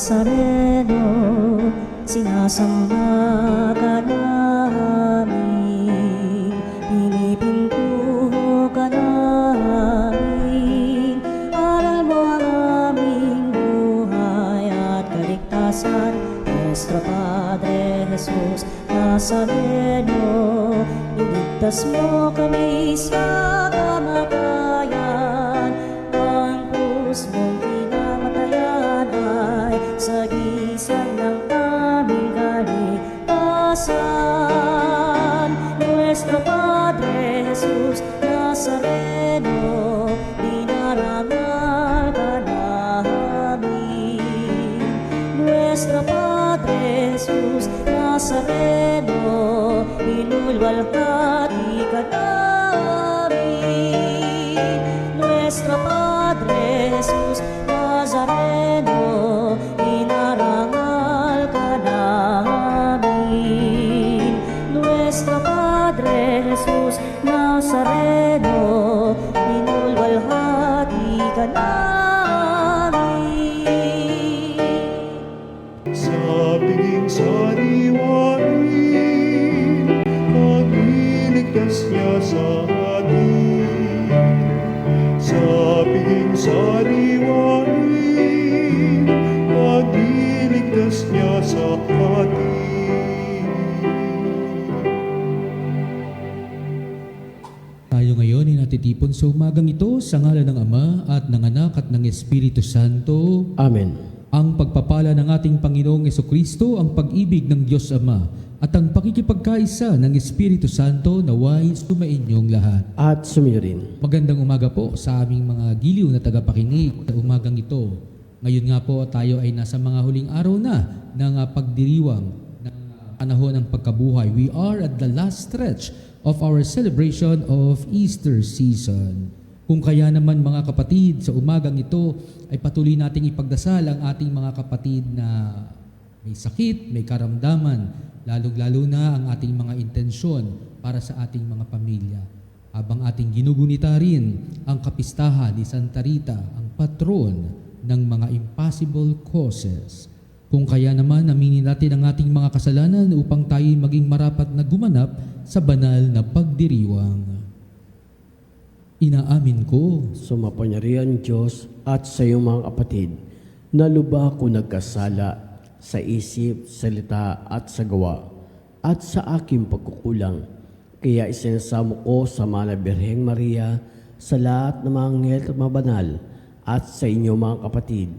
Nazareno, sinasamba ka namin, pinipintuho ka namin. Aral mo ang aming buhay at kaligtasan, Nuestro Padre Jesus Nazareno, iligtas mo kami sa kamatayan. Ang krus mong pinamatayan ay sagisag ng aming kaligtasan. Nuestro Padre Jesus Nazareno, dinarangal ka namin. Nuestro Padre Jesus Nazareno, inulwalhati ka namin. Nuestro Padre Jesus Nazareno, inarangal ka namin. Nuestro Padre Jesus Nazareno, inulwalhati ka namin. Sa piging sariwain, pagliligtas niya sa atin. Sa piging sariwain, pagliligtas niya sa atin. Tayo ngayon ay natitipon sa umagang ito sa ngalan ng Ama at ng Anak at ng Espiritu Santo. Amen. Ang pagpapala ng ating Panginoong Jesucristo, ang pag-ibig ng Diyos Ama, at ang pakikipagkaisa ng Espiritu Santo naway sumainyong lahat. At sumayo rin. Magandang umaga po sa aming mga giliw na tagapakinig sa umagang ito. Ngayon nga po tayo ay nasa mga huling araw na ng pagdiriwang ng panahon ng pagkabuhay. We are at the last stretch of our celebration of Easter season. Kung kaya naman mga kapatid, sa umagang ito ay patuloy nating ipagdasal ang ating mga kapatid na may sakit, may karamdaman, lalong-lalo na ang ating mga intensyon para sa ating mga pamilya. Habang ating ginugunita rin ang kapistahan ni Santa Rita, ang patron ng mga impossible causes. Kung kaya naman, aminin natin ang ating mga kasalanan upang tayo maging marapat na gumanap sa banal na pagdiriwang. Inaamin ko Sumapangyarihan Diyos at sa iyong mga kapatid, na lubha ko nagkasala sa isip, salita at sa gawa, at sa aking pagkukulang. Kaya isinasamo ko sa Mahal na Birheng Maria, sa lahat ng mga anghel at mga banal, at sa inyo mga kapatid,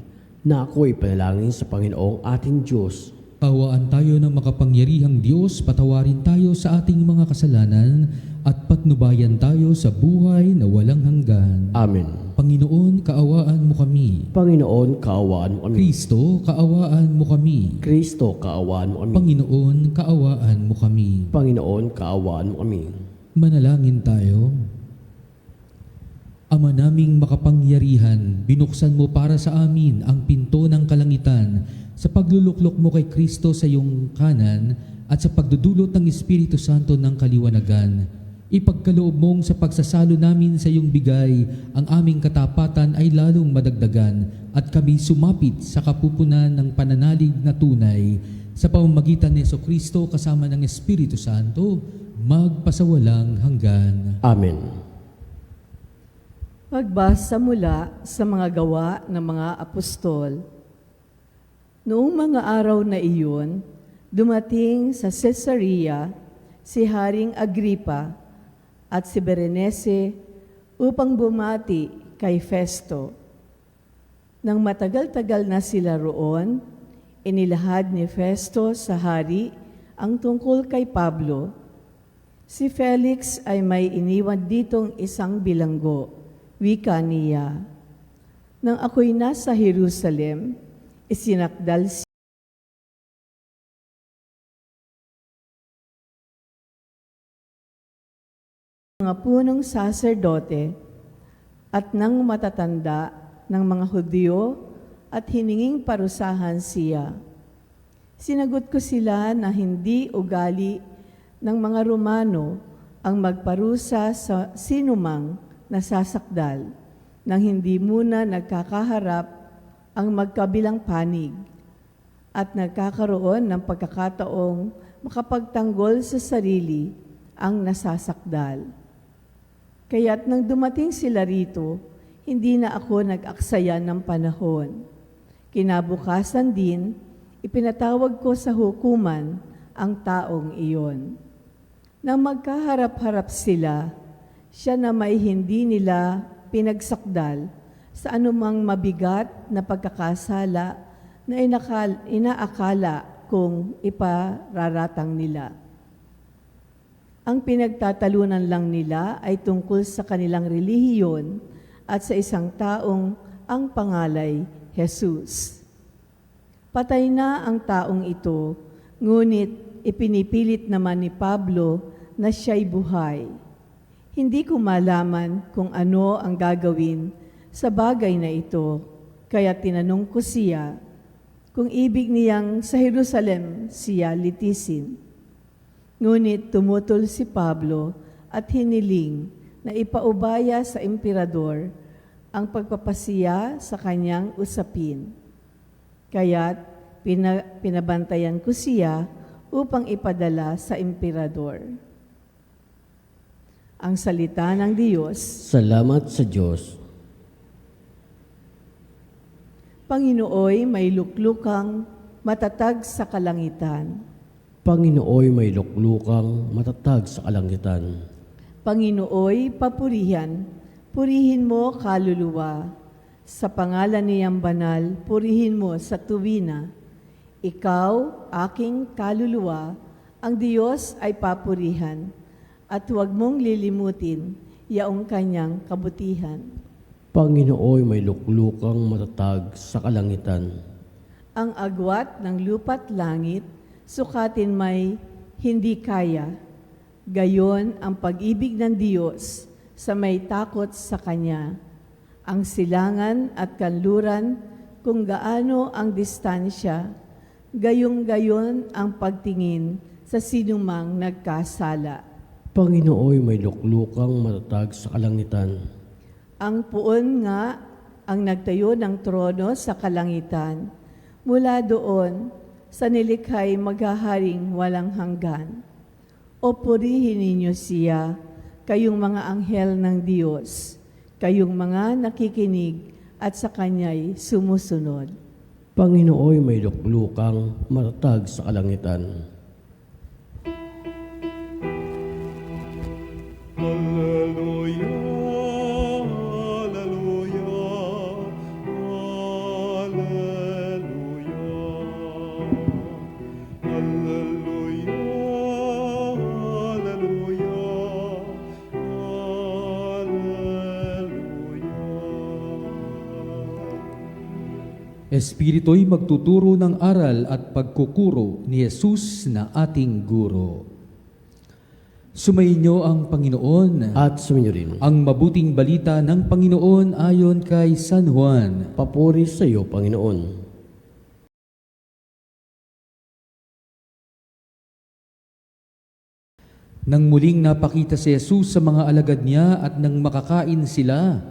na ako ipanalangin sa Panginoong ating Diyos. Kawaan tayo ng makapangyarihang Diyos, patawarin tayo sa ating mga kasalanan, at patnubayan tayo sa buhay na walang hanggan. Amen. Panginoon, kaawaan mo kami. Panginoon, kaawaan mo kami. Kristo, kaawaan mo kami. Kristo, kaawaan mo kami. Panginoon, kaawaan mo kami. Panginoon, kaawaan mo kami. Manalangin tayo. Ama naming makapangyarihan, binuksan mo para sa amin ang pinto ng kalangitan sa pagluluklok mo kay Kristo sa iyong kanan at sa pagdudulot ng Espiritu Santo ng kaliwanagan. Ipagkaloob mong sa pagsasalo namin sa iyong bigay, ang aming katapatan ay lalong madagdagan at kami sumapit sa kapupunan ng pananalig na tunay sa pamamagitan ni Jesucristo kasama ng Espiritu Santo, magpasawalang hanggan. Amen. Pagbasa mula sa mga gawa ng mga apostol. Noong mga araw na iyon, dumating sa Caesarea si Haring Agripa at si Berenice upang bumati kay Festo. Nang matagal-tagal na sila roon, inilahad ni Festo sa hari ang tungkol kay Pablo. Si Felix ay may iniwan ditong isang bilanggo, wika niya. Nang ako'y nasa Jerusalem, isinakdal siya mga punong saserdote at ng matatanda ng mga Hudyo at hininging parusahan siya. Sinagot ko sila na hindi ugali ng mga Romano ang magparusa sa sinumang nasasakdal nang hindi muna nagkakaharap ang magkabilang panig. at nagkakaroon ng pagkakataong makapagtanggol sa sarili ang nasasakdal. Kaya't nang dumating sila rito, hindi na ako nag-aksaya ng panahon. Kinabukasan din, ipinatawag ko sa hukuman ang taong iyon. Nang magkaharap-harap sila, siya na may hindi nila pinagsakdal sa anumang mabigat na pagkakasala na inaakala kung ipararatang nila. Ang pinagtatalunan lang nila ay tungkol sa kanilang relihiyon at sa isang taong ang pangalay Jesus. Patay na ang taong ito, ngunit ipinipilit naman ni Pablo na siya'y buhay. Hindi ko malaman kung ano ang gagawin sa bagay na ito, kaya tinanong ko siya kung ibig niyang sa Jerusalem siya litisin. Ngunit tumutol si Pablo at hiniling na ipaubaya sa emperador ang pagpapasiya sa kanyang usapin. Kaya't pinabantayan ko siya upang ipadala sa emperador. Ang salita ng Diyos. Salamat sa Diyos. Panginooy may luklukang matatag sa kalangitan. Panginooy may luklukang matatag sa kalangitan. Panginooy papurihan, purihin mo kaluluwa. Sa pangalan niyang banal, purihin mo sa tuwina. Ikaw, aking kaluluwa, ang Diyos ay papurihan, at huwag mong lilimutin yaong kanyang kabutihan. Panginooy may luklukang matatag sa kalangitan. Ang agwat ng lupa't langit, sukatin may hindi kaya. Gayon ang pag-ibig ng Diyos sa may takot sa Kanya. Ang silangan at kanluran kung gaano ang distansya, gayong-gayon ang pagtingin sa sinumang nagkasala. Panginooy may luklukang matatag sa kalangitan. Ang puon nga ang nagtayo ng trono sa kalangitan. Mula doon, sa nilikhay maghaharing walang hanggan. O purihin ninyo siya, kayong mga anghel ng Diyos, kayong mga nakikinig at sa Kanya'y sumusunod. Panginooy may luklukang matatag sa kalangitan. Hallelujah, hallelujah, hallelujah. Hallelujah, hallelujah. Espiritu'y magtuturo ng aral at pagkukuro ni Jesus na ating guro. Sumainyo ang Panginoon. At suminyo rin. Ang mabuting balita ng Panginoon ayon kay San Juan. Papuri sa iyo, Panginoon. Nang muling napakita si Jesus sa mga alagad niya at nang makakain sila,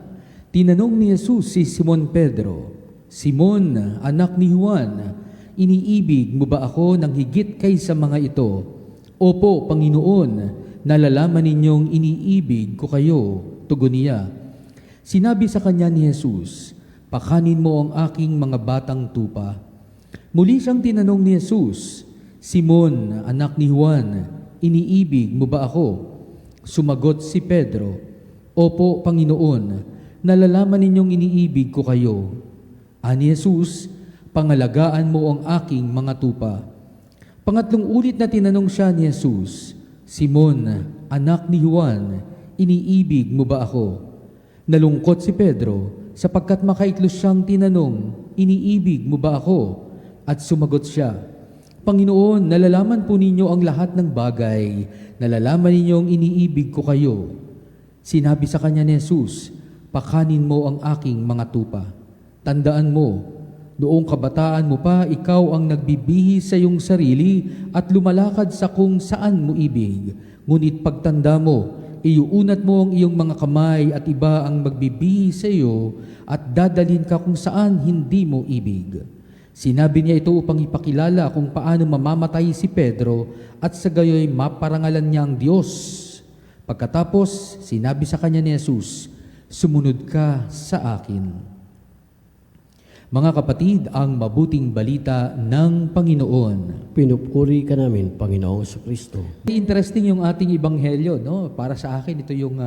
tinanong ni Jesus si Simon Pedro, "Simon, anak ni Juan, iniibig mo ba ako ng higit kaysa mga ito?" "Opo, Panginoon, nalalaman ninyong iniibig ko kayo," tugon niya. Sinabi sa kanya ni Jesus, "Pakanin mo ang aking mga batang tupa." Muli siyang tinanong ni Jesus, "Simon, anak ni Juan, iniibig mo ba ako?" Sumagot si Pedro, "Opo, Panginoon, nalalaman ninyong iniibig ko kayo." Ani Jesus, "Pangalagaan mo ang aking mga tupa." Pangatlong ulit na tinanong siya ni Jesus, "Simon, anak ni Juan, iniibig mo ba ako?" Nalungkot si Pedro sapagkat makaiklos siyang tinanong, "Iniibig mo ba ako?" At sumagot siya, "Panginoon, nalalaman po ninyo ang lahat ng bagay. Nalalaman ninyong iniibig ko kayo." Sinabi sa kanya ni Jesus, "Pakanin mo ang aking mga tupa." Tandaan mo, noong kabataan mo pa, ikaw ang nagbibihis sa iyong sarili at lumalakad sa kung saan mo ibig. Ngunit pagtanda mo, iuunat mo ang iyong mga kamay at iba ang magbibihis sa iyo at dadalhin ka kung saan hindi mo ibig. Sinabi niya ito upang ipakilala kung paano mamamatay si Pedro at sa gayoy maparangalan niya ang Diyos. Pagkatapos, sinabi sa kanya ni Jesus, "Sumunod ka sa akin." Mga kapatid, ang mabuting balita ng Panginoon. Pinupuri ka namin, Panginoong Kristo. Interesting yung ating ebanghelyo, no? Para sa akin ito yung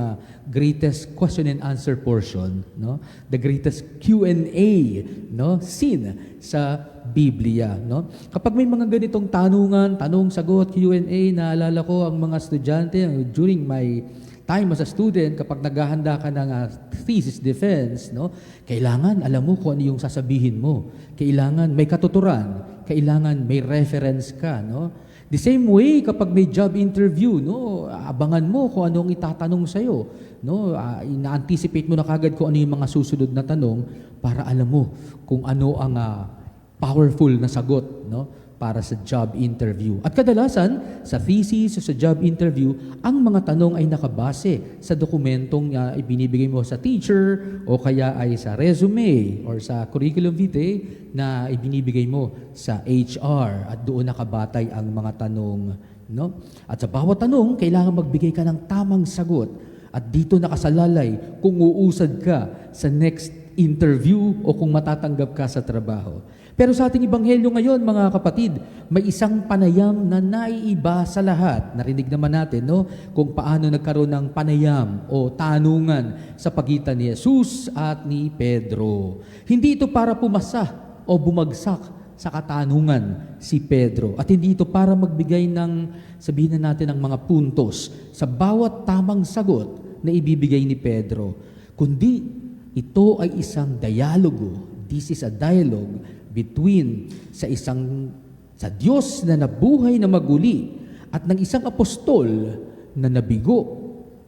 greatest question and answer portion, no? The greatest Q&A, no? Scene sa Biblia, no? Kapag may mga ganitong tanungan, tanong, sagot, Q&A, naalala ko ang mga estudyante during my time as a student, kapag naghahanda ka ng thesis defense, no, kailangan alam mo kung ano yung sasabihin mo. Kailangan may katuturan, kailangan may reference ka, no? The same way kapag may job interview, no, abangan mo kung anong itatanong sa iyo, no? Ina-anticipate mo na kagad kung ano yung mga susunod na tanong para alam mo kung ano ang powerful na sagot, no, para sa job interview. At kadalasan, sa thesis o sa job interview, ang mga tanong ay nakabase sa dokumentong ibinibigay mo sa teacher o kaya ay sa resume or sa curriculum vitae na ibinibigay mo sa HR at doon nakabatay ang mga tanong, no? At sa bawat tanong, kailangan magbigay ka ng tamang sagot at dito nakasalalay kung uusad ka sa next interview o kung matatanggap ka sa trabaho. Pero sa ating ebanghelyo ngayon, mga kapatid, may isang panayam na naiiba sa lahat. Narinig naman natin, no, kung paano nagkaroon ng panayam o tanungan sa pagitan ni Jesus at ni Pedro. Hindi ito para pumasa o bumagsak sa katanungan si Pedro. At hindi ito para magbigay ng, sabihin na natin, ng mga puntos sa bawat tamang sagot na ibibigay ni Pedro. Kundi ito ay isang dialogo. This is a dialogue between sa Diyos na nabuhay na maguli at ng isang apostol na nabigo,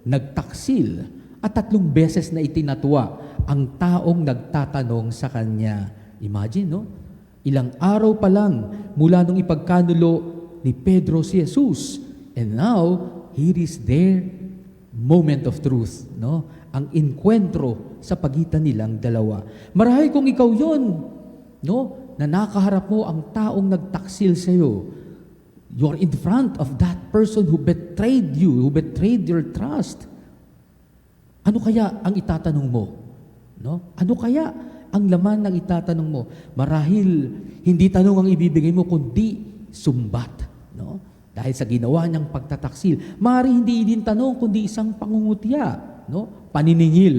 nagtaksil at 3 beses na itinatwa ang taong nagtatanong sa kanya. Imagine, no? Ilang araw pa lang mula nung ipagkanulo ni Pedro si Jesus. And now, here is their moment of truth, no? Ang enkwentro sa pagitan nilang dalawa. Marahil kung ikaw yon, no, na nakaharap mo ang taong nagtaksil sa iyo, you're in front of that person who betrayed you, who betrayed your trust. Ano kaya ang itatanong mo? No? Ano kaya ang laman ng itatanong mo? Marahil hindi tanong ang ibibigay mo kundi sumbat, no? Dahil sa ginawa niyang pagtataksil. Marahil hindi din tanong kundi isang pangungutya, no? Paniningil,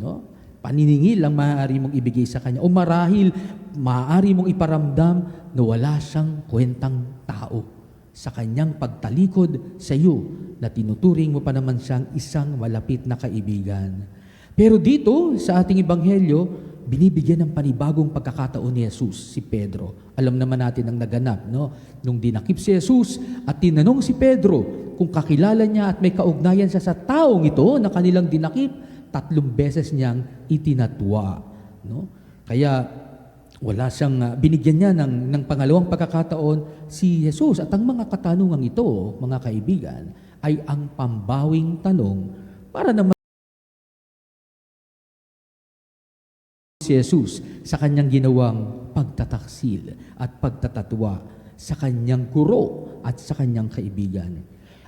no? Paniningil ang maaari mong ibigay sa kanya. O marahil, maaari mong iparamdam na wala siyang kwentang tao sa kanyang pagtalikod sa iyo na tinuturing mo pa naman siyang isang malapit na kaibigan. Pero dito, sa ating ebanghelyo, binibigyan ng panibagong pagkakataon ni Jesus, si Pedro. Alam naman natin ang naganap, no? Nung dinakip si Jesus at tinanong si Pedro kung kakilala niya at may kaugnayan siya sa taong ito na kanilang dinakip, 3 beses niyang itinatwa, no? Kaya wala siyang binigyan niya ng pangalawang pagkakataon si Jesus. At ang mga katanungang ito, mga kaibigan, ay ang pambawing tanong para naman si Jesus sa kanyang ginawang pagtataksil at pagtatatwa sa kanyang guro at sa kanyang kaibigan.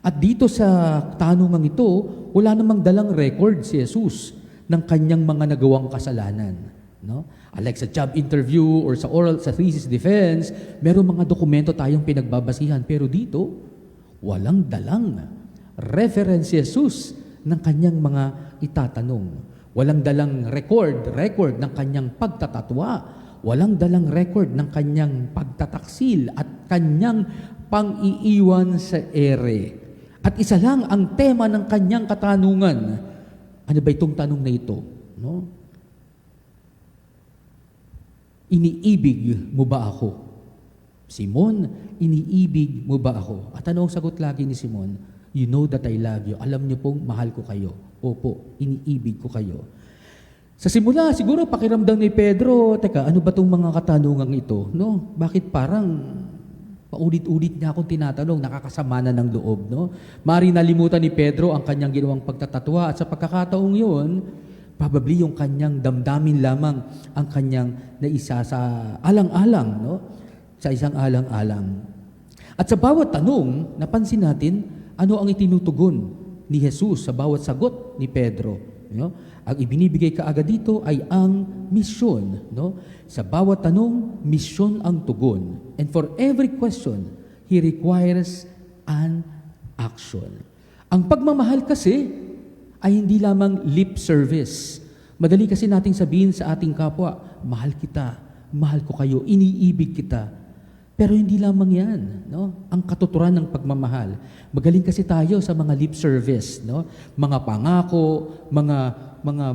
At dito sa tanungang ito, wala namang dalang record si Jesus ng kanyang mga nagawang kasalanan, no? Like sa job interview or sa thesis defense, meron mga dokumento tayong pinagbabasihan. Pero dito, walang dalang reference si Jesus ng kanyang mga itatanong. Walang dalang record ng kanyang pagtatatwa. Walang dalang record ng kanyang pagtataksil at kanyang pang-iiwan sa ere. At isa lang ang tema ng kanyang katanungan. Ano ba itong tanong na ito? No? Iniibig mo ba ako? Simon, iniibig mo ba ako? At ano ang sagot lagi ni Simon? You know that I love you. Alam niyo pong mahal ko kayo. Opo, iniibig ko kayo. Sa simula, siguro pakiramdam ni Pedro, teka, ano ba itong mga katanungang ito? No? Bakit parang paulit-ulit niya akong tinatanong, nakakasama na ng loob, no? Maaaring nalimutan ni Pedro ang kanyang ginawang pagtatatwa at sa pagkakataong yun, Probably yung kanyang damdamin lamang ang kanyang naisa sa alang-alang, no? Sa isang alang-alang. At sa bawat tanong, napansin natin ano ang itinutugon ni Jesus sa bawat sagot ni Pedro. No? Ang ibinibigay kaagad dito ay ang misyon. No? Sa bawat tanong, misyon ang tugon. And for every question, He requires an action. Ang pagmamahal kasi ay hindi lamang lip service. Madali kasi nating sabihin sa ating kapwa, mahal kita, mahal ko kayo, iniibig kita. Pero hindi lamang yan, no? Ang katuturan ng pagmamahal. Magaling kasi tayo sa mga lip service, no? Mga pangako, mga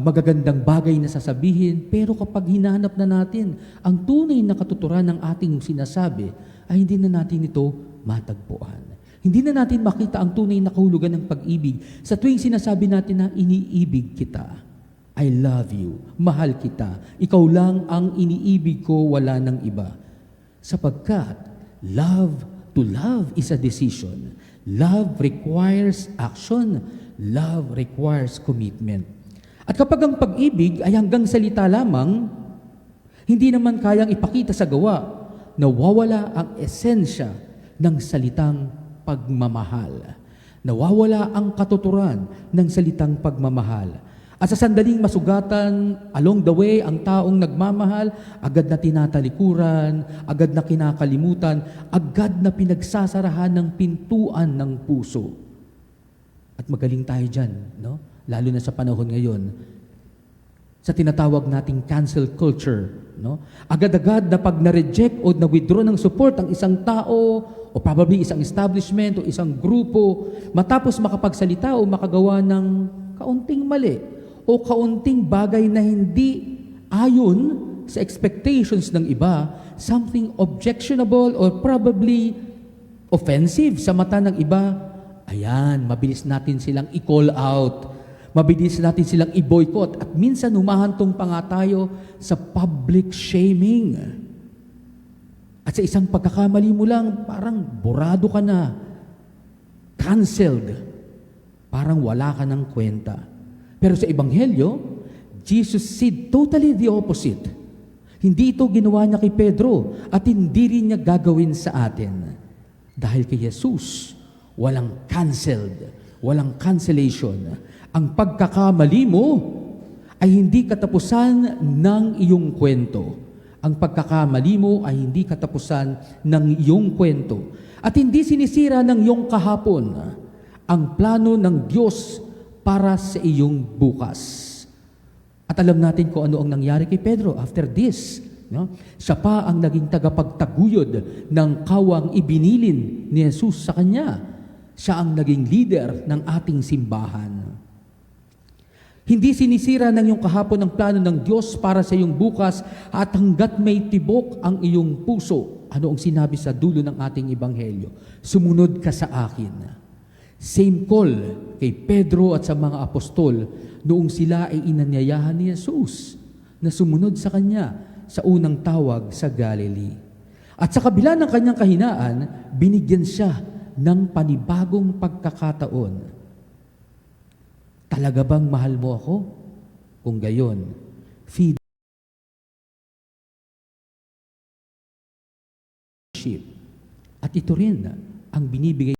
magagandang bagay na sasabihin, pero kapag hinahanap na natin ang tunay na katuturan ng ating sinasabi, ay hindi na natin ito matagpuan. Hindi na natin makita ang tunay na kahulugan ng pag-ibig sa tuwing sinasabi natin na iniibig kita. I love you, mahal kita, ikaw lang ang iniibig ko, wala nang iba. Sapagkat to love is a decision. Love requires action. Love requires commitment. At kapag ang pag-ibig ay hanggang salita lamang, hindi naman kayang ipakita sa gawa, nawawala ang esensya ng salitang pagmamahal. Nawawala ang katuturan ng salitang pagmamahal. At sa sandaling masugatan, along the way, ang taong nagmamahal, agad na tinatalikuran, agad na kinakalimutan, agad na pinagsasarahan ng pintuan ng puso. At magaling tayo dyan, no? Lalo na sa panahon ngayon, sa tinatawag nating cancel culture, no? Agad-agad na pag na-reject o na-withdraw ng support ang isang tao, o probably isang establishment o isang grupo, matapos makapagsalita o makagawa ng kaunting mali, o kaunting bagay na hindi ayon sa expectations ng iba, something objectionable or probably offensive sa mata ng iba, ayan, mabilis natin silang i-call out, mabilis natin silang i-boycott, at minsan humahantong pa nga tayo sa public shaming. At sa isang pagkakamali mo lang, parang burado ka na, canceled, parang wala ka ng kwenta. Pero sa Ebanghelyo, Jesus said totally the opposite. Hindi ito ginawa niya kay Pedro at hindi rin niya gagawin sa atin. Dahil kay Jesus, walang canceled, walang cancellation. Ang pagkakamali mo ay hindi katapusan ng iyong kwento. Ang pagkakamali mo ay hindi katapusan ng iyong kwento. At hindi sinisira ng iyong kahapon ang plano ng Diyos para sa iyong bukas. At alam natin kung ano ang nangyari kay Pedro after this. No? Siya pa ang naging tagapagtaguyod ng kawang ibinilin ni Jesus sa kanya. Siya ang naging leader ng ating simbahan. Hindi sinisira ng iyong kahapon ang plano ng Diyos para sa iyong bukas at hanggat may tibok ang iyong puso. Ano ang sinabi sa dulo ng ating ebanghelyo? Sumunod ka sa akin. Same call kay Pedro at sa mga apostol noong sila ay inanyayahan ni Jesus na sumunod sa Kanya sa unang tawag sa Galilee. At sa kabila ng kanyang kahinaan, binigyan siya ng panibagong pagkakataon. Talaga bang mahal mo ako? Kung gayon, feed sheep. At ito rin ang binibigay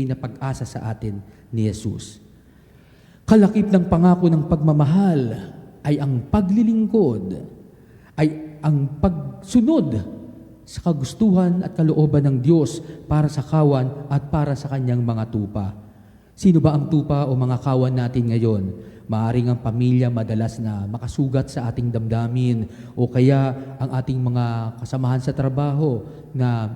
na pag-asa sa atin ni Jesus. Kalakip ng pangako ng pagmamahal ay ang paglilingkod, ay ang pagsunod sa kagustuhan at kalooban ng Diyos para sa kawan at para sa kanyang mga tupa. Sino ba ang tupa o mga kawan natin ngayon? Maaring ang pamilya madalas na makasugat sa ating damdamin o kaya ang ating mga kasamahan sa trabaho na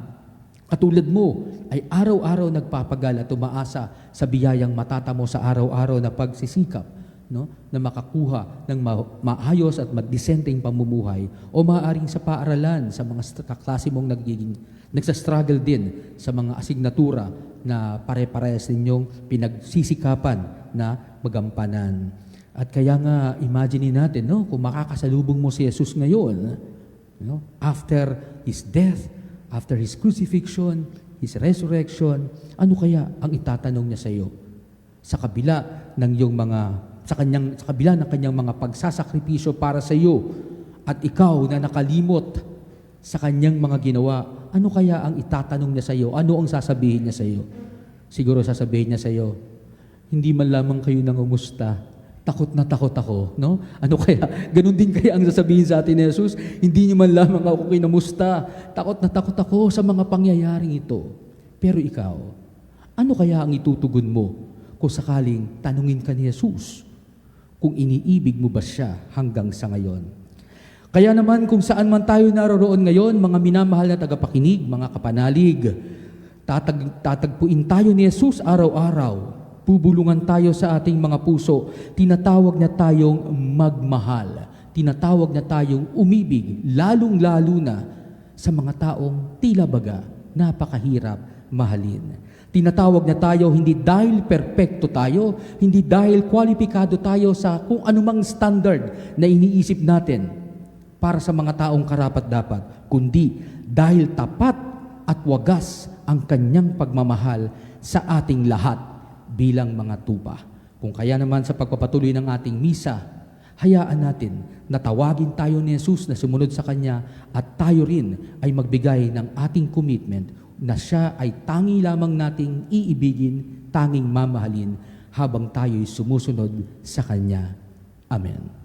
katulad mo ay araw-araw nagpapagal at umaasa sa biyayang matatamo sa araw-araw na pagsisikap, no? Na makakuha ng maayos at madisenteng pamumuhay o maaaring sa paaralan sa mga kaklase mong nagsastruggle din sa mga asignatura na pare-parehas ninyong pinagsisikapan na magampanan. At kaya nga, imagine natin, no? Kung makakasalubong mo si Jesus ngayon, no? After His death, after His crucifixion, His resurrection, ano kaya ang itatanong niya sa iyo? sa kabila ng iyong sa kabila ng kanyang mga pagsasakripisyo para sa iyo, at ikaw na nakalimot sa kanyang mga ginawa, ano kaya ang itatanong niya sa iyo? Ano ang sasabihin niya sa iyo? Siguro sasabihin niya sa iyo, hindi man lamang kayo nangumusta, takot na takot ako, no? Ano kaya? Ganun din kaya ang sasabihin sa atin ni Jesus, hindi niyo man lamang ako kinamusta, takot na takot ako sa mga pangyayaring ito. Pero ikaw, ano kaya ang itutugon mo kung sakaling tanungin ka ni Jesus kung iniibig mo ba siya hanggang sa ngayon? Kaya naman kung saan man tayo naroroon ngayon, mga minamahal na tagapakinig, mga kapanalig, tatagpuin tayo ni Jesus araw-araw. Pubulungan tayo sa ating mga puso. Tinatawag na tayong magmahal. Tinatawag na tayong umibig, lalong-lalo na sa mga taong tila baga napakahirap mahalin. Tinatawag na tayo hindi dahil perpekto tayo, hindi dahil kwalipikado tayo sa kung anumang standard na iniisip natin para sa mga taong karapat-dapat, kundi dahil tapat at wagas ang kanyang pagmamahal sa ating lahat bilang mga tupa. Kung kaya naman sa pagpapatuloy ng ating misa, hayaan natin na tawagin tayo ni Jesus na sumunod sa Kanya at tayo rin ay magbigay ng ating commitment na siya ay tangi lamang nating iibigin, tanging mamahalin habang tayo'y sumusunod sa Kanya. Amen.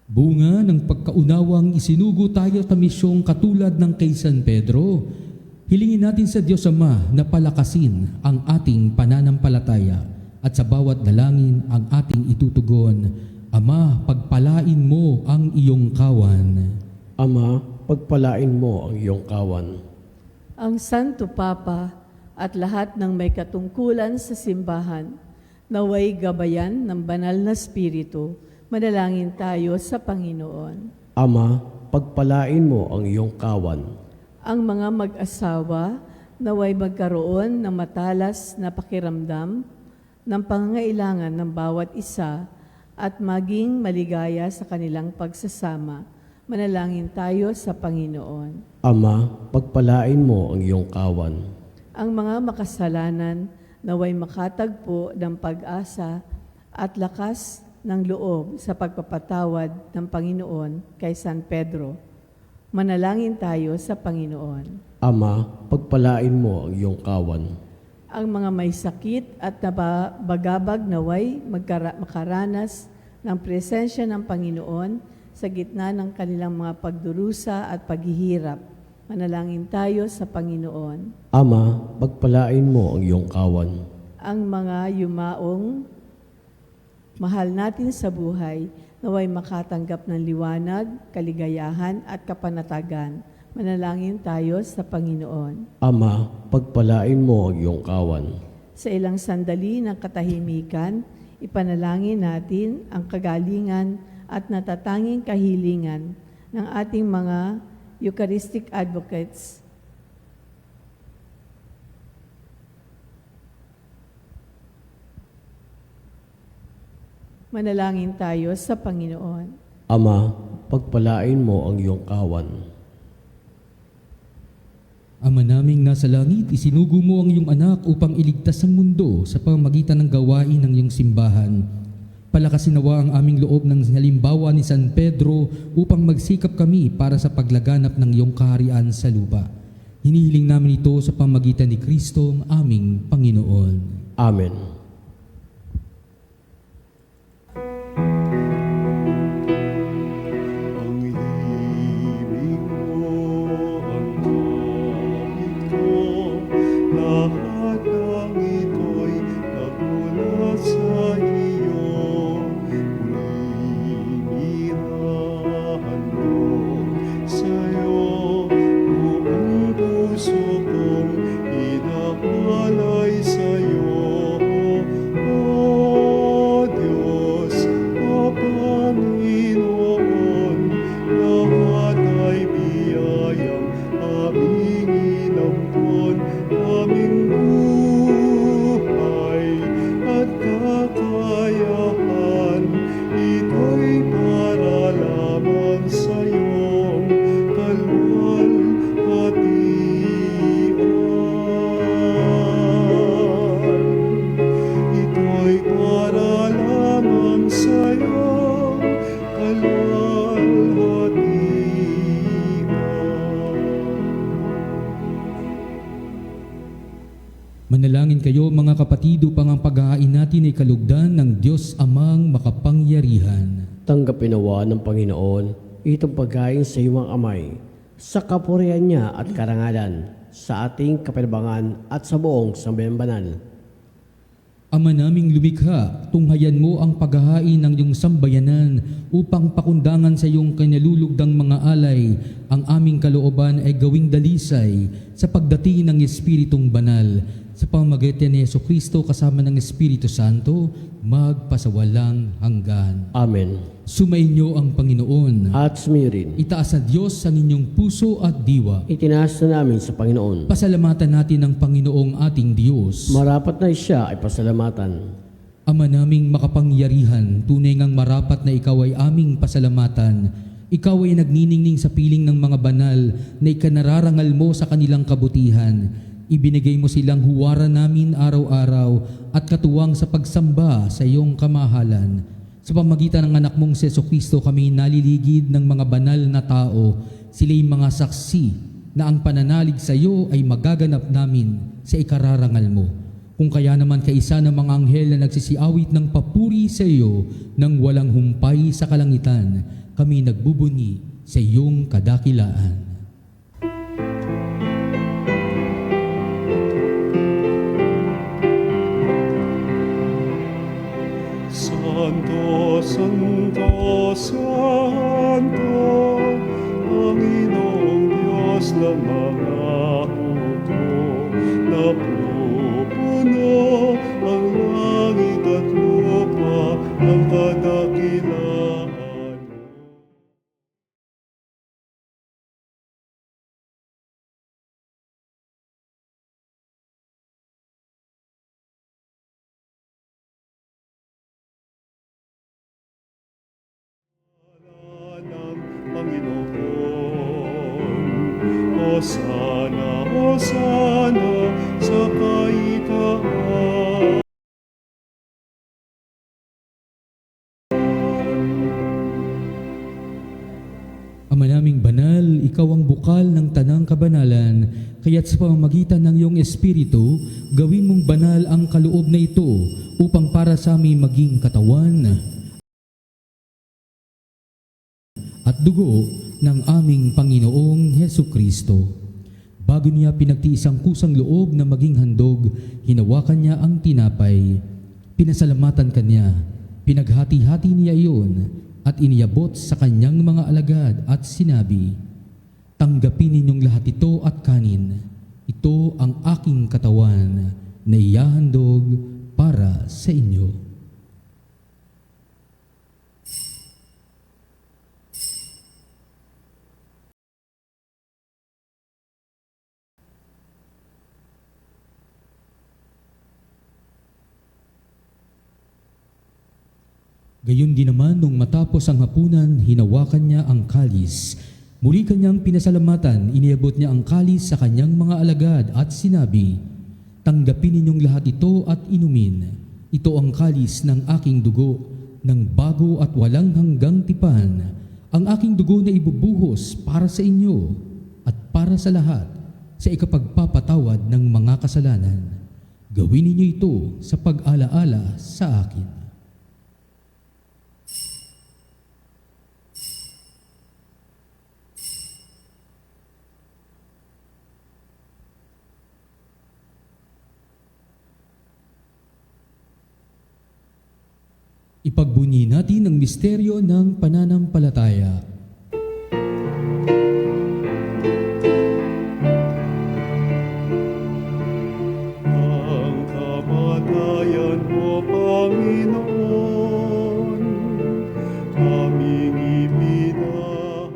Bunga ng pagkaunawang isinugo tayo sa misyong katulad ng kay San Pedro, hilingin natin sa Diyos Ama na palakasin ang ating pananampalataya at sa bawat dalangin ang ating itutugon. Ama, pagpalain mo ang iyong kawan. Ama, pagpalain mo ang iyong kawan. Ang Santo Papa at lahat ng may katungkulan sa simbahan, naway gabayan ng banal na Espiritu. Manalangin tayo sa Panginoon. Ama, pagpalain mo ang iyong kawan. Ang mga mag-asawa naway magkaroon ng matalas na pakiramdam ng pangangailangan ng bawat isa at maging maligaya sa kanilang pagsasama. Manalangin tayo sa Panginoon. Ama, pagpalain mo ang iyong kawan. Ang mga makasalanan naway makatagpo ng pag-asa at lakas ng loob sa pagpapatawad ng Panginoon kay San Pedro. Manalangin tayo sa Panginoon. Ama, pagpalain mo ang iyong kawan. Ang mga may sakit at nabagabag naway makaranas ng presensya ng Panginoon sa gitna ng kanilang mga pagdurusa at paghihirap. Manalangin tayo sa Panginoon. Ama, pagpalain mo ang iyong kawan. Ang mga yumaong mahal natin sa buhay, naway makatanggap ng liwanag, kaligayahan at kapanatagan. Manalangin tayo sa Panginoon. Ama, pagpalain mo ang iyong kawan. Sa ilang sandali ng katahimikan, ipanalangin natin ang kagalingan at natatanging kahilingan ng ating mga Eucharistic advocates. Manalangin tayo sa Panginoon. Ama, pagpalain mo ang iyong kawan. Ama naming nasa langit, isinugo mo ang iyong anak upang iligtas ang mundo sa pamamagitan ng gawain ng iyong simbahan. Palakasin nawa ang aming loob ng halimbawa ni San Pedro upang magsikap kami para sa paglaganap ng iyong kaharian sa lupa. Hinihiling namin ito sa pamamagitan ni Kristo ang aming Panginoon. Amen. ay kalugdan ng Diyos Amang makapangyarihan. Tanggapin nawa ng Panginoon itong pagkain sa iyong amay, sa kapurihan niya at karangalan, sa ating kapanabangan at sa buong sambayan banal. Ama naming lumikha, tunghayan mo ang paghahain ng iyong sambayanan upang pakundangan sa iyong kinalulugdang mga alay. Ang aming kalooban ay gawing dalisay sa pagdating ng Espiritong Banal. Sa pamamagitan ni Jesucristo kasama ng Espiritu Santo, magpasawalang hanggan. Amen. Sumainyo ang Panginoon. At sumayo rin. Itaas sa Diyos ang inyong puso at diwa. Itinaas na namin sa Panginoon. Pasalamatan natin ang Panginoong ating Diyos. Marapat na siya ay pasalamatan. Ama naming makapangyarihan, tunay ngang marapat na ikaw ay aming pasalamatan. Ikaw ay nagniningning sa piling ng mga banal na ikanararangal mo sa kanilang kabutihan. Ibinigay mo silang huwaran namin araw-araw at katuwang sa pagsamba sa iyong kamahalan. Sa pamagitan ng anak mong si Jesucristo kami naliligid ng mga banal na tao. Sila'y mga saksi na ang pananalig sa iyo ay magaganap namin sa ikararangal mo. Kung kaya naman kaisa ng mga anghel na nagsisiawit ng papuri sa iyo nang walang humpay sa kalangitan, kami nagbubunyi sa iyong kadakilaan. Santo, Santo, Santo, Panginoong Diyos ng mga hukbo, napupuno ang langit at lupa ng kadakilaan mo. Ng Panginoon, Hosana, Hosana sa kaitaan. Ama naming banal, ikaw ang bukal ng tanang kabanalan, kaya't sa pamamagitan ng iyong Espiritu, gawin mong banal ang kaloob na ito upang para sa amin maging katawan at dugo ng aming Panginoong Hesukristo. Bago niya pinagtiis ang kusang loob na maging handog, hinawakan niya ang tinapay. Pinasalamatan kanya, pinaghati-hati niya iyon at iniabot sa kanyang mga alagad at sinabi, "Tanggapin ninyong lahat ito at kanin. Ito ang aking katawan na ihahandog para sa inyo." Gayon din naman nung matapos ang hapunan, hinawakan niya ang kalis. Muli kanyang pinasalamatan, iniabot niya ang kalis sa kanyang mga alagad at sinabi, "Tanggapin ninyong lahat ito at inumin. Ito ang kalis ng aking dugo, ng bago at walang hanggang tipan. Ang aking dugo na ibubuhos para sa inyo at para sa lahat sa ikapagpapatawad ng mga kasalanan. Gawin ninyo ito sa pag-alaala sa akin." Ipagbunyi natin ang misteryo ng pananampalataya. Ang kamatayan mo, Panginoon, aming ipinahayag.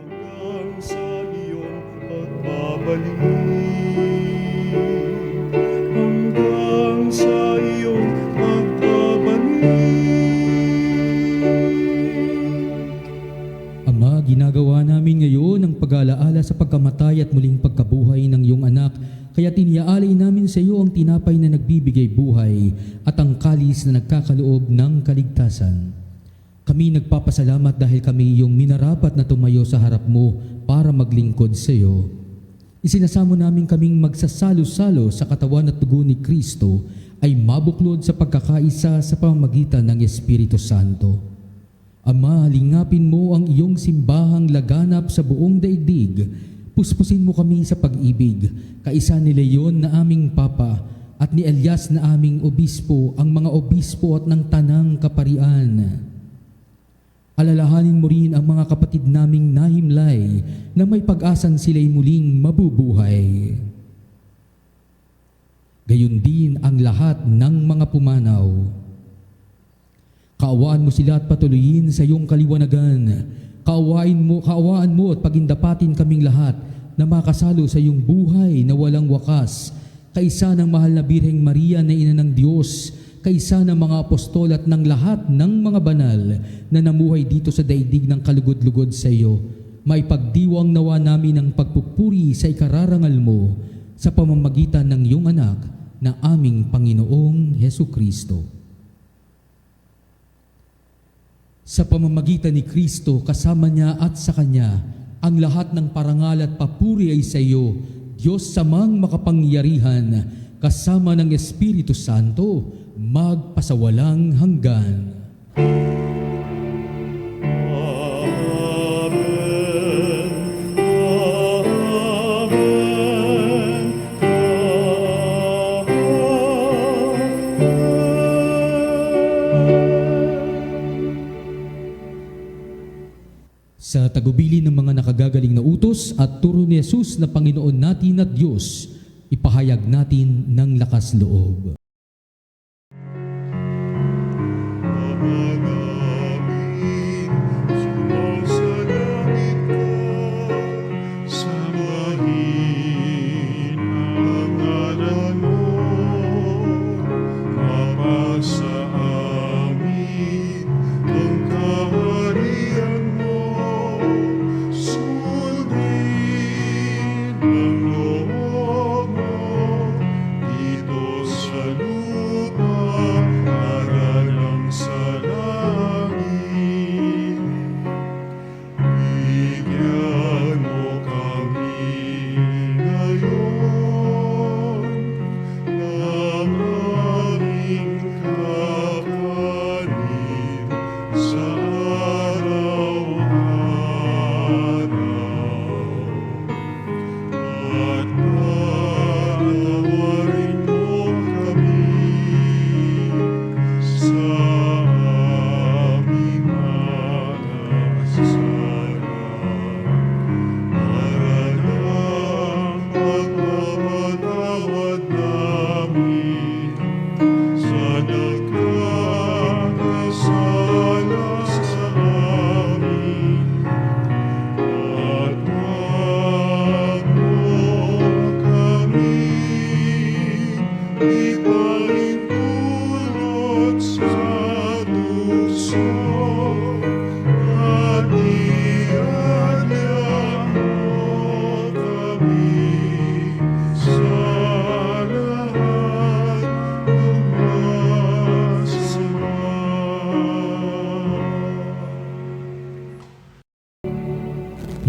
Hanggang sa iyong pagbabalik, hanggang sa iyong pagbabalik. Ama, ginagawa namin ngayon ang pag-alaala sa pagkamatay at muling pagkabuhay ng iyong anak, kaya tiniaalay namin sa iyo ang tinapay na nagbibigay buhay at ang kalis na nagkakaloob ng kaligtasan. Kami nagpapasalamat dahil kami iyong minarapat na tumayo sa harap mo para maglingkod sa iyo. Isinasamo namin kaming magsasalo-salo sa katawan at dugo ni Kristo ay mabuklod sa pagkakaisa sa pamamagitan ng Espiritu Santo. Ama, lingapin mo ang iyong simbahang laganap sa buong daigdig. Puspusin mo kami sa pag-ibig, kaisa ni Leon na aming Papa at ni Elias na aming Obispo, ang mga Obispo at ng Tanang Kaparian. Alalahanin mo rin ang mga kapatid naming nahimlay na may pag-asang sila'y muling mabubuhay. Gayon din ang lahat ng mga pumanaw. Kaawaan mo sila at patuloyin sa iyong kaliwanagan. Kaawaan mo at pagindapatin kaming lahat na makasalo sa iyong buhay na walang wakas, kaisa ng mahal na Birheng Maria na Ina ng Diyos, kaisa ng mga apostol at ng lahat ng mga banal na namuhay dito sa daigdig ng kalugod-lugod sa iyo. Maipagdiwang nawa namin ang pagpupuri sa ikararangal mo sa pamamagitan ng iyong anak na aming Panginoong Hesu Kristo. Sa pamamagitan ni Kristo, kasama niya at sa Kanya, ang lahat ng parangal at papuri ay sa iyo, Diyos samang makapangyarihan, kasama ng Espiritu Santo, magpasawalang hanggan. Sa tagubilin ng mga nakagagaling na utos at turo ni Jesus na Panginoon natin at Diyos, ipahayag natin ng lakas loob.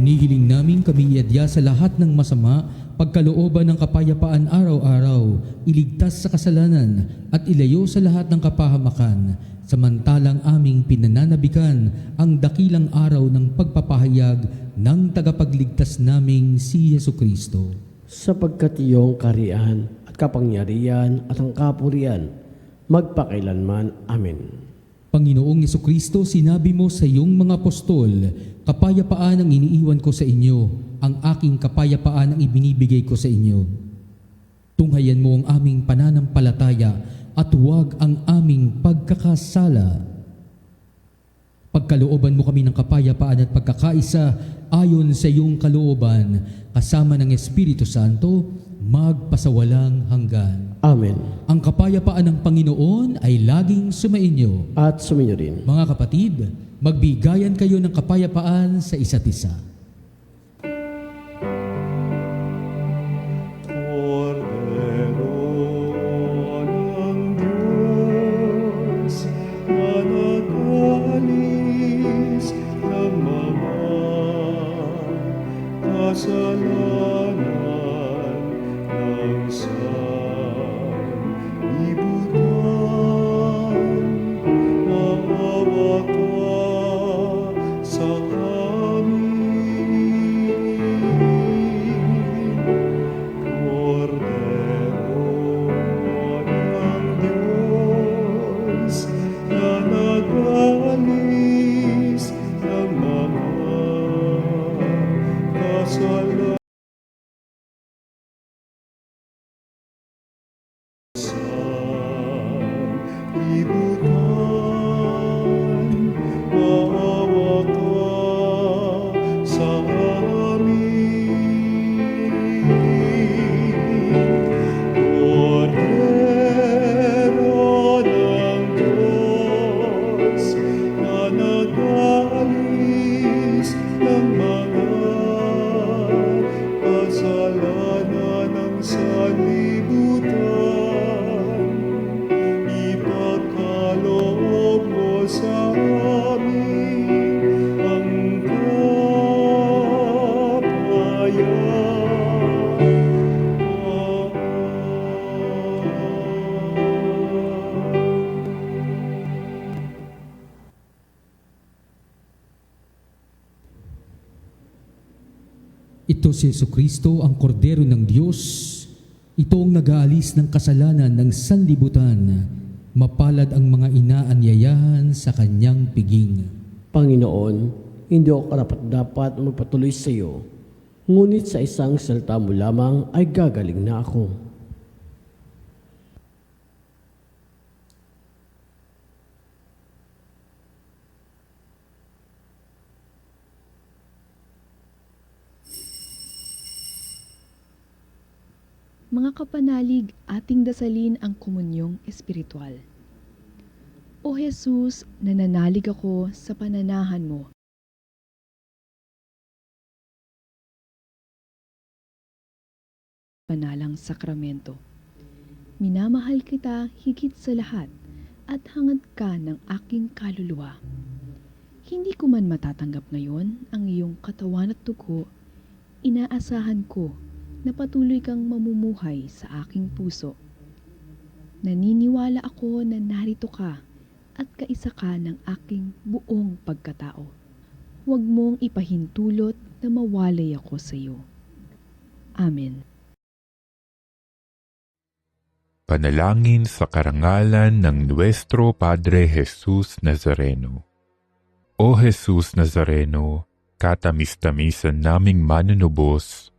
Hinihiling namin kami iadya sa lahat ng masama, pagkalooban ng kapayapaan araw-araw, iligtas sa kasalanan at ilayo sa lahat ng kapahamakan, samantalang aming pinananabikan ang dakilang araw ng pagpapahayag ng tagapagligtas naming si Yesu Kristo. Sapagkat iyong kaharian at kapangyarihan at ang kapurihan, magpakailanman. Amen. Panginoong Jesucristo, sinabi mo sa iyong mga apostol, kapayapaan ang iniiwan ko sa inyo, ang aking kapayapaan ang ibinibigay ko sa inyo. Tunghayan mo ang aming pananampalataya at huwag ang aming pagkakasala. Pagkalooban mo kami ng kapayapaan at pagkakaisa ayon sa iyong kalooban, kasama ng Espiritu Santo, magpasawalang hanggan. Amen. Ang kapayapaan ng Panginoon ay laging sumainyo. At suminyo rin. Mga kapatid, magbigayan kayo ng kapayapaan sa isa't isa. Cordero ng Diyos, managaling Ito si Jesucristo, ang kordero ng Diyos. Ito ang nag-aalis ng kasalanan ng sanlibutan. Mapalad ang mga inaanyayahan sa kanyang piging. Panginoon, hindi ako karapat-dapat magpatuloy sa iyo, ngunit sa isang salita mo lamang ay gagaling na ako. Mga kapanalig, ating dasalin ang komunyong espiritual. O Jesus, nananalig ako sa pananahan mo. Panalang sakramento. Minamahal kita higit sa lahat at hangad ka ng aking kaluluwa. Hindi ko man matatanggap ngayon ang iyong katawan at dugo, inaasahan ko na patuloy kang mamumuhay sa aking puso. Naniniwala ako na narito ka at kaisa ka ng aking buong pagkatao. Huwag mong ipahintulot na mawalay ako sa iyo. Amen. Panalangin sa karangalan ng Nuestro Padre Jesus Nazareno. O Jesus Nazareno, katamis-tamisan naming manunubos,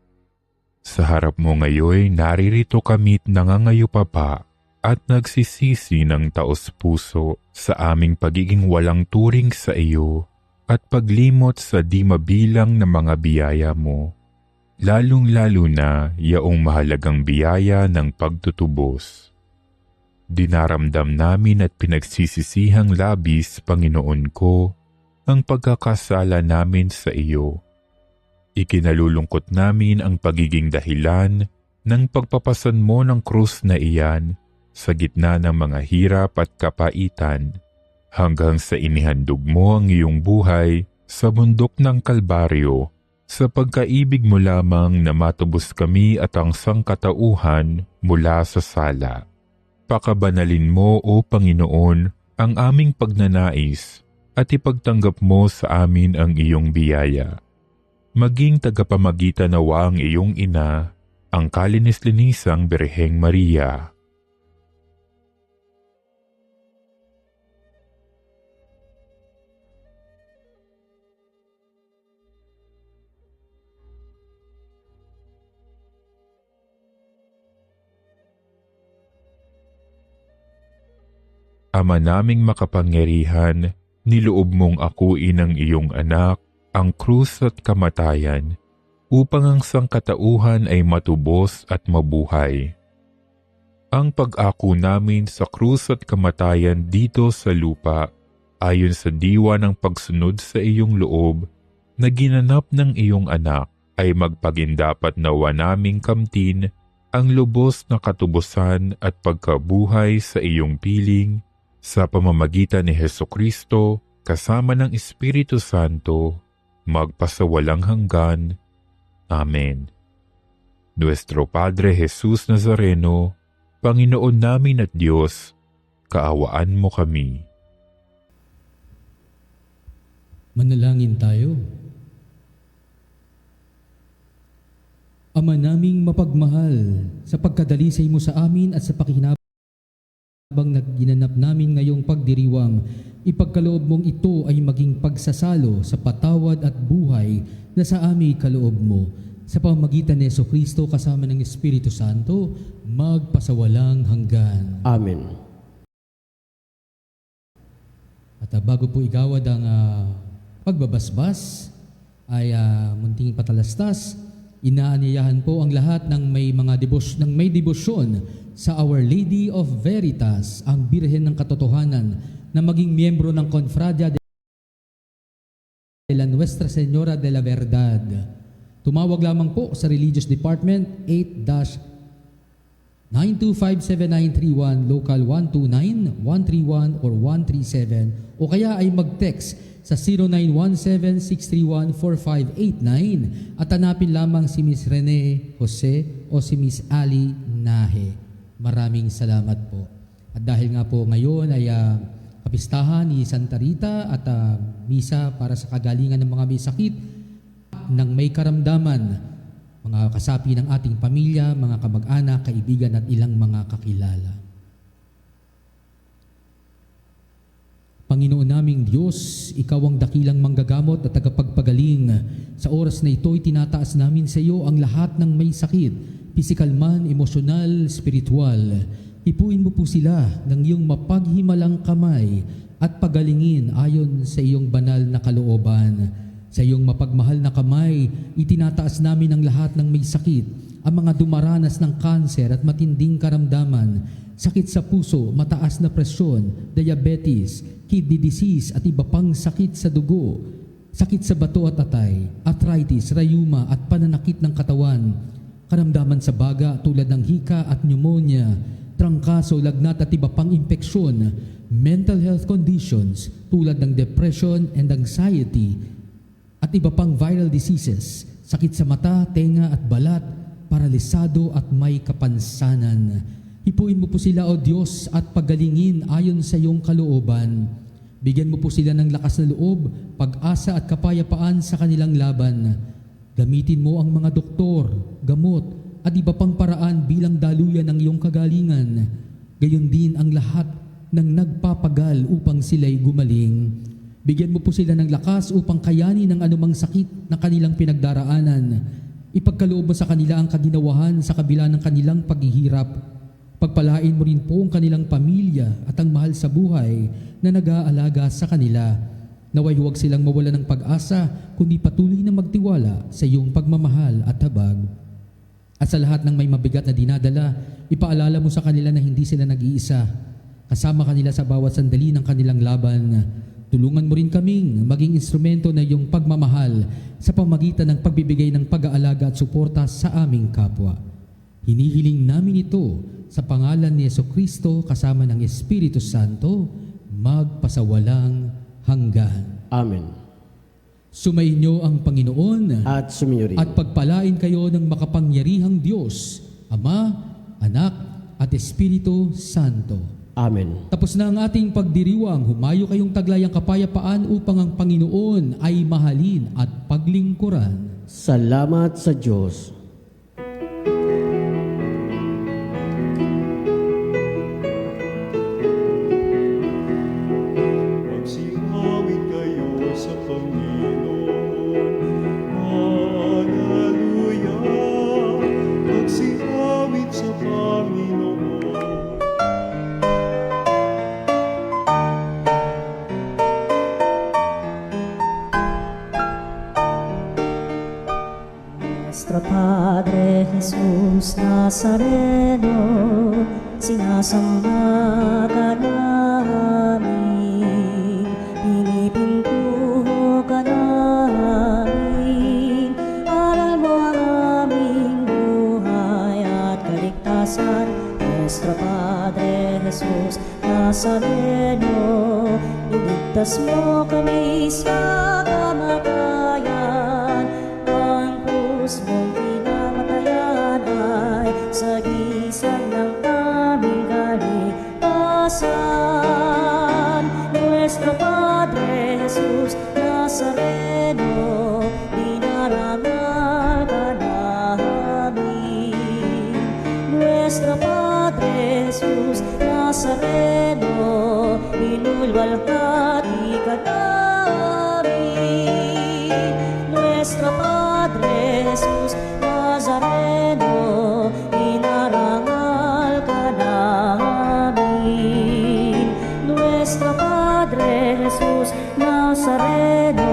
sa harap mo ngayon naririto kami't nangangayupapa at nagsisisi ng taos-puso sa aming pagiging walang turing sa iyo at paglimot sa di mabilang na mga biyaya mo, lalong-lalo na yaong mahalagang biyaya ng pagtutubos. Dinaramdam namin at pinagsisisihang labis, Panginoon ko, ang pagkakasala namin sa iyo. Ikinalulungkot namin ang pagiging dahilan ng pagpapasan mo ng krus na iyan sa gitna ng mga hirap at kapaitan hanggang sa inihandog mo ang iyong buhay sa bundok ng Kalbaryo sa pagkaibig mo lamang na matubos kami at ang sangkatauhan mula sa sala. Pakabanalin mo, O Panginoon, ang aming pagnanais at ipagtanggap mo sa amin ang iyong biyaya. Maging tagapamagitan nawa ang iyong ina, ang kalinis-linisang Birheng Maria. Ama naming makapangyarihan, niloob mong akuin ang iyong anak, ang krus at kamatayan, upang ang sangkatauhan ay matubos at mabuhay. Ang pag-ako namin sa krus at kamatayan dito sa lupa, ayon sa diwa ng pagsunod sa iyong loob, na ginanap ng iyong anak, ay magpagindapat nawa naming kamtin ang lubos na katubusan at pagkabuhay sa iyong piling, sa pamamagitan ni Hesukristo, kasama ng Espiritu Santo, magpasawalang hanggan. Amen. Nuestro Padre Jesus Nazareno, Panginoon namin at Diyos, kaawaan mo kami. Manalangin tayo. Ama naming mapagmahal, sa pagkadalisay mo sa amin at sa pakikinabang ginanap namin ngayong pagdiriwang, ipagkaloob mong ito ay maging pagsasalo sa patawad at buhay na sa aming kaloob mo. Sa pamamagitan ni Jesucristo kasama ng Espiritu Santo, magpasawalang hanggan. Amen. At bago po igawad ang pagbabasbas, ay munting patalastas, inaanyayahan po ang lahat ng may debosyon sa Our Lady of Veritas, ang Birhen ng Katotohanan, na maging miyembro ng Confradia de la Nuestra Señora de la Verdad. Tumawag lamang po sa Religious Department 8-9257931, local 129-131 or 137, o kaya ay mag-text sa 0917-631-4589 at hanapin lamang si Miss Rene Jose o si Miss Ali Nahe. Maraming salamat po. At dahil nga po ngayon ay kapistahan ni Santa Rita at misa para sa kagalingan ng mga may sakit ng may karamdaman, mga kasapi ng ating pamilya, mga kamag-anak, kaibigan at ilang mga kakilala. Panginoon naming Diyos, Ikaw ang dakilang manggagamot at tagapagpagaling. Sa oras na ito, itinataas namin sa iyo ang lahat ng may sakit, pisikal man, emosyonal, spiritual. Ipuin mo po sila ng iyong mapaghimalang kamay at pagalingin ayon sa iyong banal na kalooban. Sa iyong mapagmahal na kamay, itinataas namin ang lahat ng may sakit, ang mga dumaranas ng kanser at matinding karamdaman, sakit sa puso, mataas na presyon, diabetes, kidney disease at iba pang sakit sa dugo, sakit sa bato at atay, arthritis, rayuma at pananakit ng katawan, karamdaman sa baga tulad ng hika at pneumonia, trangkaso, lagnat at iba pang impeksyon, mental health conditions tulad ng depression and anxiety at iba pang viral diseases, sakit sa mata, tenga at balat, paralisado at may kapansanan. Ipuin mo po sila, O Diyos, at pagalingin ayon sa iyong kalooban. Bigyan mo po sila ng lakas na loob, pag-asa at kapayapaan sa kanilang laban. Gamitin mo ang mga doktor, gamot, at iba pang paraan bilang daluyan ng iyong kagalingan. Gayon din ang lahat ng nagpapagal upang sila'y gumaling. Bigyan mo po sila ng lakas upang kayanin ang anumang sakit na kanilang pinagdaraanan. Ipagkaloob mo sa kanila ang kaginawahan sa kabila ng kanilang paghihirap. Pagpalain mo rin po ang kanilang pamilya at ang mahal sa buhay na nag-aalaga sa kanila. Naway huwag silang mawala ng pag-asa, kundi patuloy na magtiwala sa iyong pagmamahal at habag. At sa lahat ng may mabigat na dinadala, ipaalala mo sa kanila na hindi sila nag-iisa. Kasama kanila sa bawat sandali ng kanilang laban. Tulungan mo rin kaming maging instrumento na iyong pagmamahal sa pamagitan ng pagbibigay ng pag-aalaga at suporta sa aming kapwa. Hinihiling namin ito sa pangalan ni Jesucristo kasama ng Espiritu Santo, magpasawalang hanggan. Amen. Sumainyo ang Panginoon At sumainyo rin. at pagpalain kayo ng makapangyarihang Diyos, Ama, Anak at Espiritu Santo. Amen. Tapos na ang ating pagdiriwang, humayo kayong taglayang kapayapaan upang ang Panginoon ay mahalin at paglingkuran. Salamat sa Diyos. Magsingawin kayo sa Panginoon. Hallelujah! Magsingawin sa Panginoon. Nuestro Padre Jesus Nazareno, sinasamba ka namin, pinipintuho ka namin, aral mo ang aming buhay at kaligtasan. Nuestro Padre Jesus Nazareno, iligtas mo kami sa kamatayan. Ang krus mong pinamatayan ay sagisag ng aming kaligtasan. Nuestro Padre Jesus Nazareno, dinarangal ka namin. Nuestro Padre Jesus Nazareno, inulwalhati ka namin. Nuestro Padre Jesus Nazareno, inarangal ka namin. Nuestro Padre Jesus Nazareno,